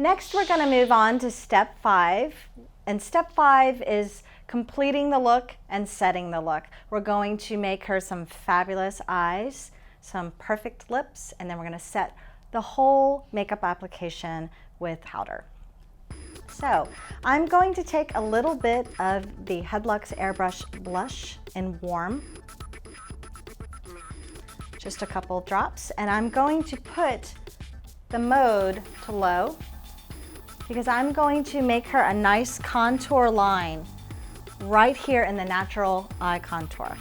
Next, we're going to move on to step 5. And step 5 is completing the look and setting the look. We're going to make her some fabulous eyes, some perfect lips, and then we're going to set the whole makeup application with powder. So I'm going to take a little bit of the HedLux Airbrush Blush in Warm, just a couple drops, and I'm going to put the mode to low because I'm going to make her a nice contour line right here in the natural eye contour.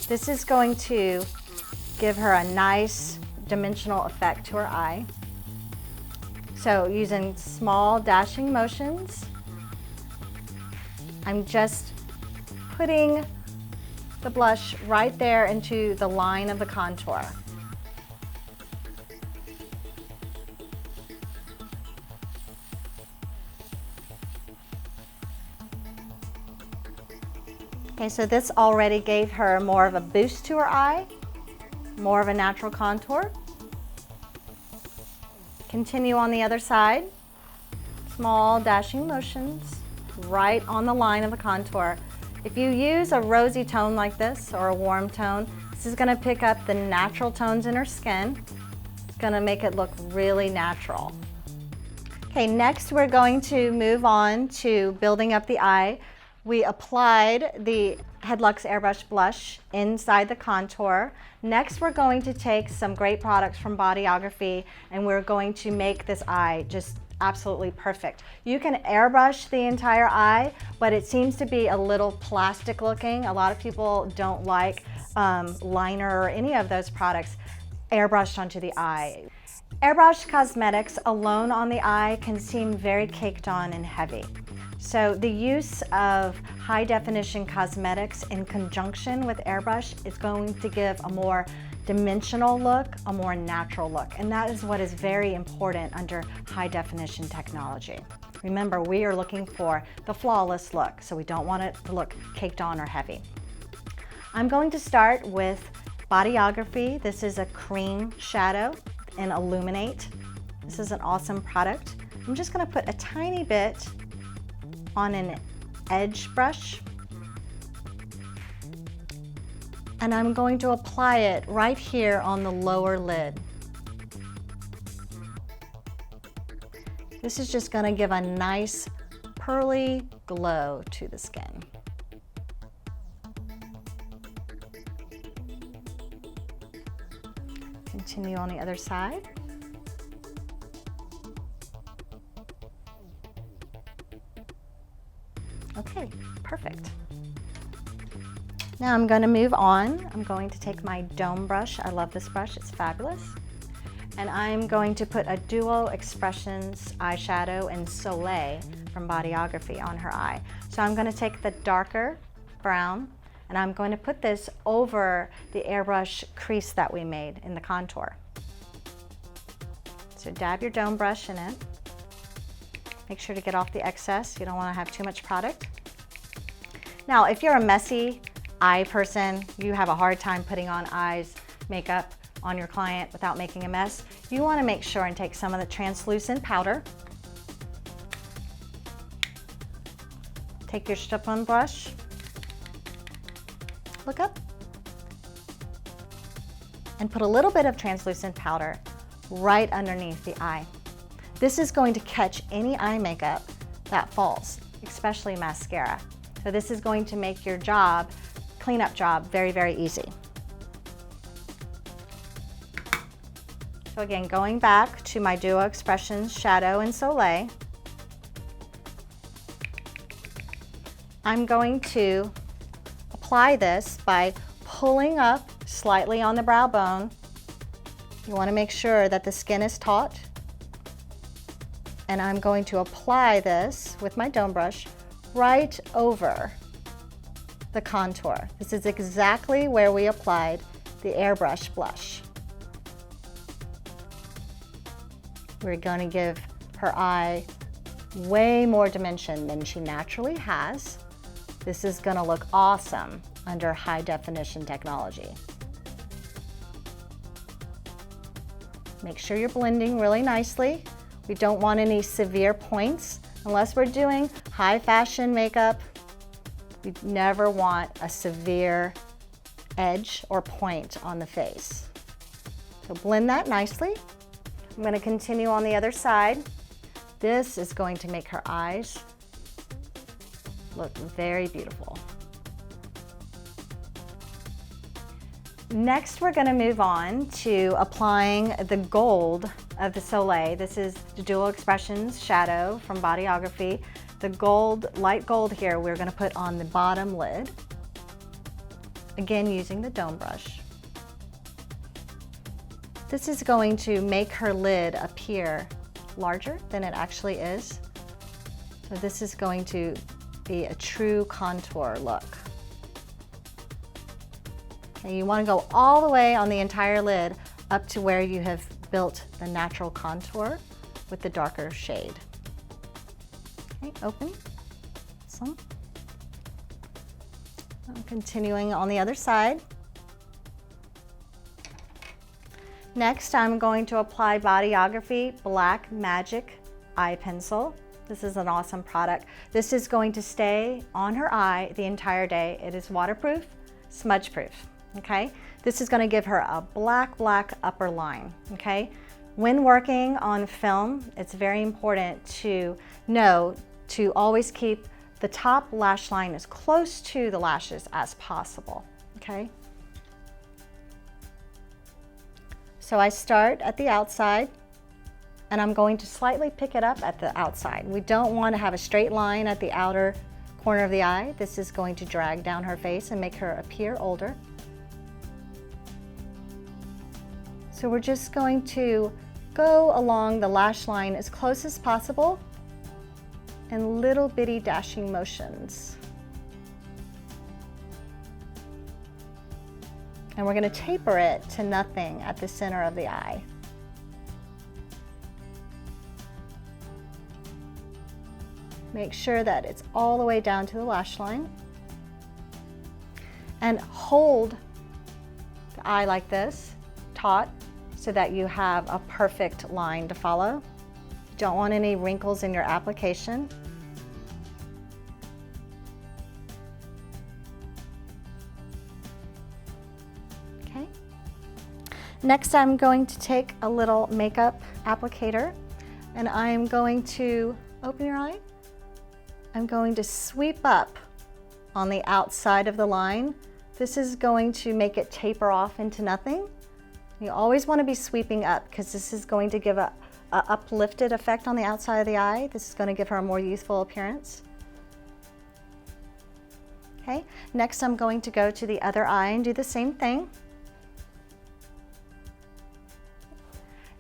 This is going to give her a nice dimensional effect to her eye. So using small dashing motions, I'm just putting the blush right there into the line of the contour. Okay, so this already gave her more of a boost to her eye, more of a natural contour. Continue on the other side. Small dashing motions right on the line of the contour. If you use a rosy tone like this or a warm tone, this is going to pick up the natural tones in her skin. It's going to make it look really natural. Okay, next we're going to move on to building up the eye. We applied the HedLux Airbrush Blush inside the contour. Next, we're going to take some great products from Bodyography and we're going to make this eye just absolutely perfect. You can airbrush the entire eye, but it seems to be a little plastic looking. A lot of people don't like liner or any of those products airbrushed onto the eye. Airbrushed cosmetics alone on the eye can seem very caked on and heavy. So the use of high definition cosmetics in conjunction with airbrush is going to give a more dimensional look, a more natural look. And that is what is very important under high definition technology. Remember, we are looking for the flawless look, so we don't want it to look caked on or heavy. I'm going to start with Bodyography. This is a cream shadow in Illuminate. This is an awesome product. I'm just going to put a tiny bit on an edge brush, and I'm going to apply it right here on the lower lid. This is just going to give a nice pearly glow to the skin. Continue on the other side. Okay, perfect. Now I'm going to move on. I'm going to take my dome brush. I love this brush, it's fabulous. And I'm going to put a Duo Expressions eyeshadow in Soleil from Bodyography on her eye. So I'm going to take the darker brown and I'm going to put this over the airbrush crease that we made in the contour. So dab your dome brush in it. Make sure to get off the excess. You don't want to have too much product. Now, if you're a messy eye person, you have a hard time putting on eyes makeup on your client without making a mess, you want to make sure and take some of the translucent powder. Take your strip-on brush, look up, and put a little bit of translucent powder right underneath the eye. This is going to catch any eye makeup that falls, especially mascara. So this is going to make your job, cleanup job, very, very easy. So again, going back to my Duo Expressions Shadow in Soleil, I'm going to apply this by pulling up slightly on the brow bone. You want to make sure that the skin is taut. And I'm going to apply this with my dome brush right over the contour. This is exactly where we applied the airbrush blush. We're going to give her eye way more dimension than she naturally has. This is going to look awesome under high definition technology. Make sure you're blending really nicely We don't want any severe points. Unless we're doing high fashion makeup, we never want a severe edge or point on the face. So blend that nicely. I'm going to continue on the other side. This is going to make her eyes look very beautiful. Next, we're going to move on to applying the gold of the Soleil. This is the Dual Expressions shadow from Bodyography. The gold, light gold here, we're going to put on the bottom lid. Again, using the dome brush. This is going to make her lid appear larger than it actually is. So this is going to be a true contour look. Okay, you want to go all the way on the entire lid up to where you have built the natural contour with the darker shade. Okay, open. Awesome. Continuing on the other side. Next, I'm going to apply Bodyography Black Magic Eye Pencil. This is an awesome product. This is going to stay on her eye the entire day. It is waterproof, smudge proof, okay? This is going to give her a black upper line, okay? When working on film, it's very important to know to always keep the top lash line as close to the lashes as possible, okay? So I start at the outside and I'm going to slightly pick it up at the outside. We don't want to have a straight line at the outer corner of the eye. This is going to drag down her face and make her appear older. So we're just going to go along the lash line as close as possible in little bitty dashing motions. And we're going to taper it to nothing at the center of the eye. Make sure that it's all the way down to the lash line. And hold the eye like this, taut, so that you have a perfect line to follow. You don't want any wrinkles in your application. Okay. Next, I'm going to take a little makeup applicator and I'm going to open your eye. I'm going to sweep up on the outside of the line. This is going to make it taper off into nothing. You always want to be sweeping up because this is going to give a uplifted effect on the outside of the eye. This is going to give her a more youthful appearance. Okay, next I'm going to go to the other eye and do the same thing.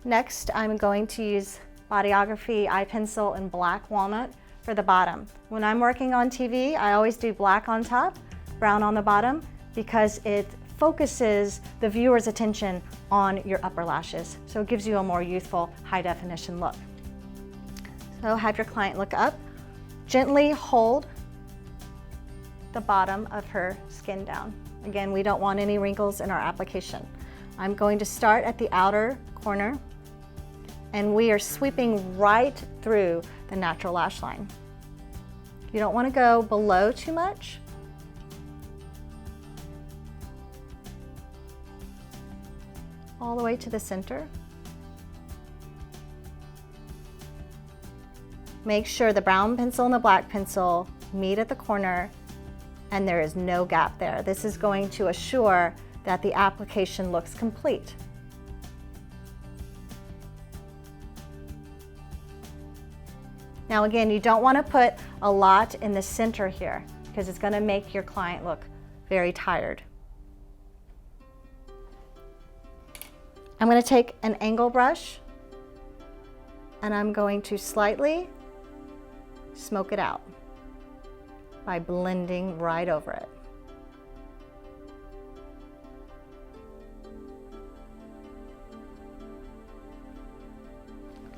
Next, I'm going to use Bodyography Eye Pencil in Black Walnut for the bottom. When I'm working on TV, I always do black on top, brown on the bottom, because it focuses the viewer's attention on your upper lashes. So it gives you a more youthful, high definition look. So have your client look up, gently hold the bottom of her skin down. Again, we don't want any wrinkles in our application. I'm going to start at the outer corner and we are sweeping right through the natural lash line. You don't want to go below too much. All the way to the center. Make sure the brown pencil and the black pencil meet at the corner and there is no gap there. This is going to assure that the application looks complete. Now again, you don't want to put a lot in the center here because it's going to make your client look very tired. I'm going to take an angle brush and I'm going to slightly smoke it out by blending right over it.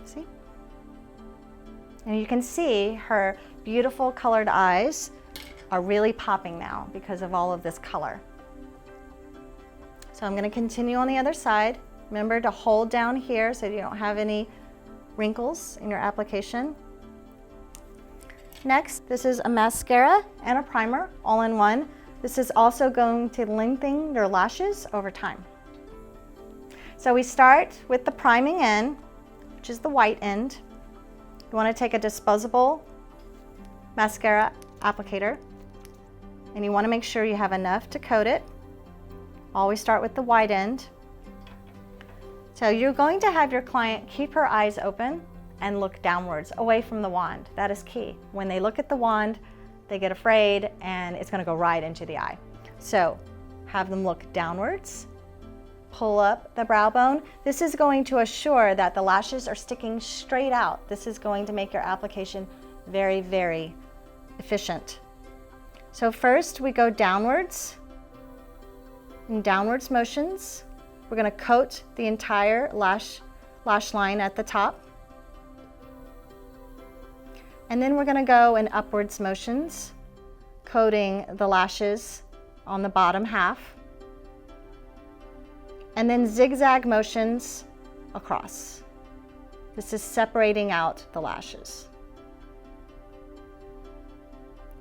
See? And you can see her beautiful colored eyes are really popping now because of all of this color. So I'm going to continue on the other side. Remember to hold down here so you don't have any wrinkles in your application. Next, this is a mascara and a primer all in one. This is also going to lengthen your lashes over time. So we start with the priming end, which is the white end. You want to take a disposable mascara applicator, and you want to make sure you have enough to coat it. Always start with the white end. So you're going to have your client keep her eyes open and look downwards, away from the wand. That is key. When they look at the wand, they get afraid and it's going to go right into the eye. So have them look downwards, pull up the brow bone. This is going to assure that the lashes are sticking straight out. This is going to make your application very, very efficient. So first we go downwards, in downwards motions. We're going to coat the entire lash line at the top. And then we're going to go in upwards motions, coating the lashes on the bottom half. And then zigzag motions across. This is separating out the lashes.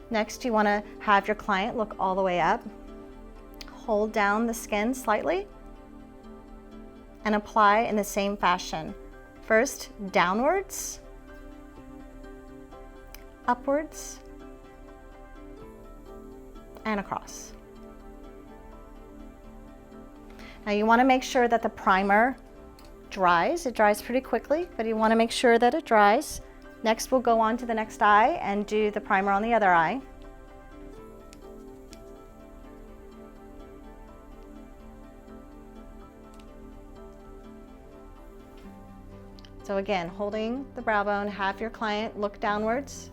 Next, you want to have your client look all the way up. Hold down the skin slightly and apply in the same fashion. First, downwards, upwards, and across. Now you want to make sure that the primer dries. It dries pretty quickly, but you want to make sure that it dries. Next, we'll go on to the next eye and do the primer on the other eye. So again, holding the brow bone, have your client look downwards.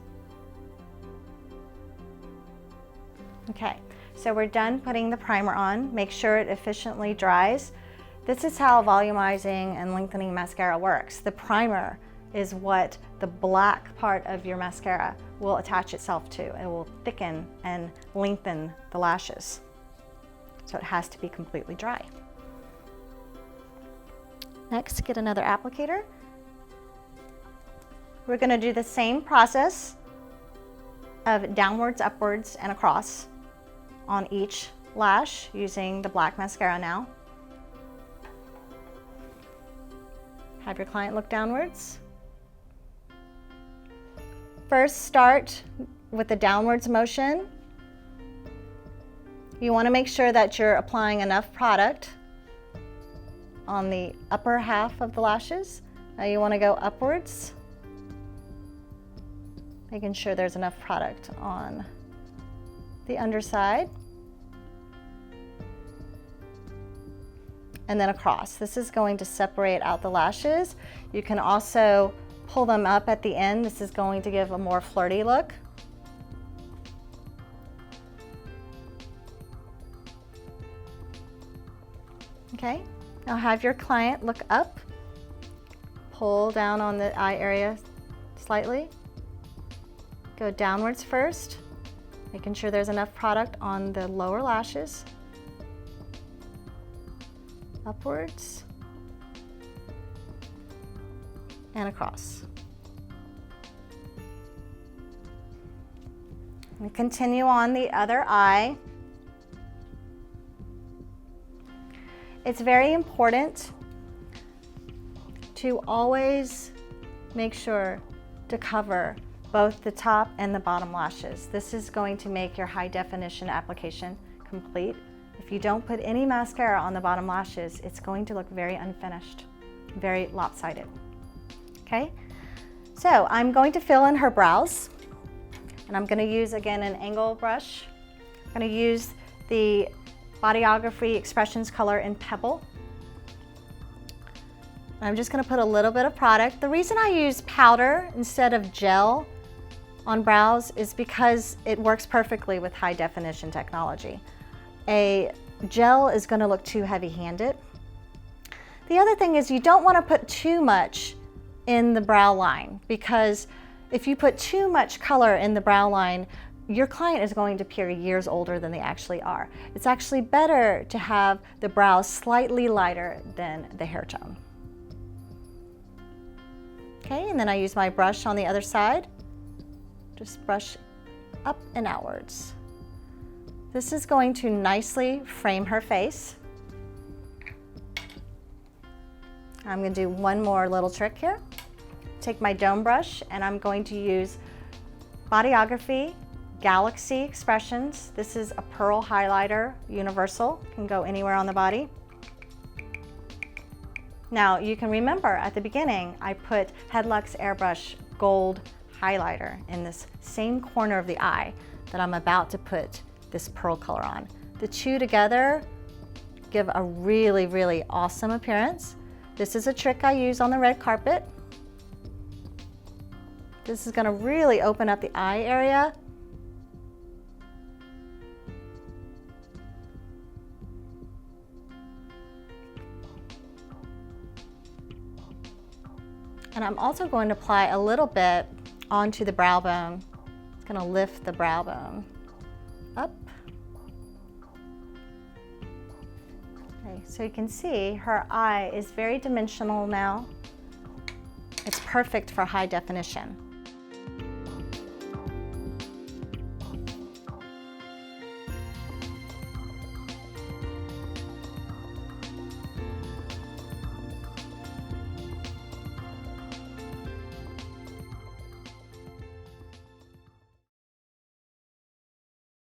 Okay, so we're done putting the primer on. Make sure it efficiently dries. This is how volumizing and lengthening mascara works. The primer is what the black part of your mascara will attach itself to. It will thicken and lengthen the lashes. So it has to be completely dry. Next, get another applicator. We're going to do the same process of downwards, upwards, and across on each lash using the black mascara now. Have your client look downwards. First, start with the downwards motion. You want to make sure that you're applying enough product on the upper half of the lashes. Now you want to go upwards, making sure there's enough product on the underside. And then across. This is going to separate out the lashes. You can also pull them up at the end. This is going to give a more flirty look. Okay, now have your client look up, pull down on the eye area slightly. Go downwards first, making sure there's enough product on the lower lashes. Upwards and across. We continue on the other eye. It's very important to always make sure to cover both the top and the bottom lashes. This is going to make your high definition application complete. If you don't put any mascara on the bottom lashes, it's going to look very unfinished, very lopsided. Okay, so I'm going to fill in her brows, and I'm going to use again an angle brush. I'm going to use the Bodyography Expressions color in Pebble. I'm just going to put a little bit of product. The reason I use powder instead of gel on brows is because it works perfectly with high definition technology. A gel is going to look too heavy-handed. The other thing is you don't want to put too much in the brow line, because if you put too much color in the brow line, your client is going to appear years older than they actually are. It's actually better to have the brows slightly lighter than the hair tone. Okay, and then I use my brush on the other side. Just brush up and outwards. This is going to nicely frame her face. I'm going to do one more little trick here. Take my dome brush and I'm going to use Bodyography Galaxy Expressions. This is a pearl highlighter, universal, can go anywhere on the body. Now you can remember at the beginning I put HedLux Airbrush Gold highlighter in this same corner of the eye that I'm about to put this pearl color on. The two together give a really, really awesome appearance. This is a trick I use on the red carpet. This is going to really open up the eye area. And I'm also going to apply a little bit onto the brow bone. It's going to lift the brow bone up. Okay, so you can see her eye is very dimensional now. It's perfect for high definition.